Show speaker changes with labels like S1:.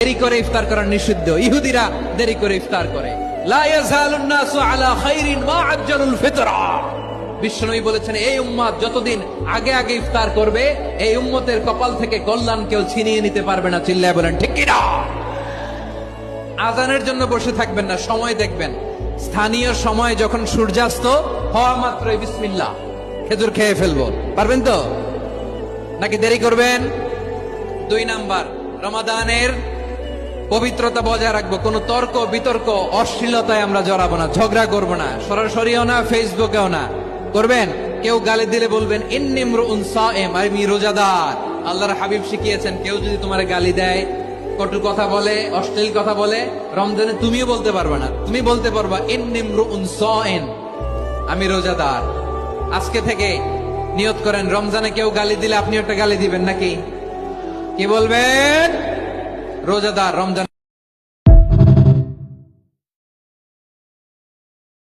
S1: দেরি করে ইফতার করা নিষিদ্ধ। ইহুদিরা দেরি করে ইফতার করে। লা ইয়াজালুন নাসু আলা খাইরিন মা আজ্জালুল ফিতরা। বিশ্বনবী বলেছেন, এই উম্মত যতদিন আগে আগে ইফতার করবে, এই উম্মতের কপাল থেকে কল্যাণ কেউ ছিনিয়ে নিতে পারবে না। চিল্লায় বলেন ঠিক কিনা? আজানের জন্য বসে থাকবেন না, সময় দেখবেন। স্থানীয় সময় যখন সূর্যাস্ত হওয়া মাত্রই বিসমিল্লাহ, খেজুর খেয়ে ফেলবো। পারবেন তো নাকি দেরি করবেন? 2 নাম্বার, রমাদানের পবিত্রতা বজায় রাখবো। কোন তর্ক বিতর্ক অশ্লীলতায় আমরা জড়াবো না, ঝগড়া করবো না, সরাসরিও না, ফেসবুকেও না। করবেন কেউ গালি দিলে বলবেন ইন্নী ইমরুউন সায়েম, আমি রোজাদার। আল্লাহর হাবিব শিখিয়েছেন, কেউ যদি তোমার গালি দেয়, কটু কথা বলে, অশ্লীল কথা বলে, রমজানে তুমিও বলতে পারবে না। তুমি বলতে পারবা ইন্নী ইমরুউন সায়েম, আমি রোজাদার। আজকে থেকে নিয়ত করেন, রমজানে কেউ গালি দিলে আপনি একটা গালি দিবেন নাকি? কি বলবেন? রোজাদার রমজান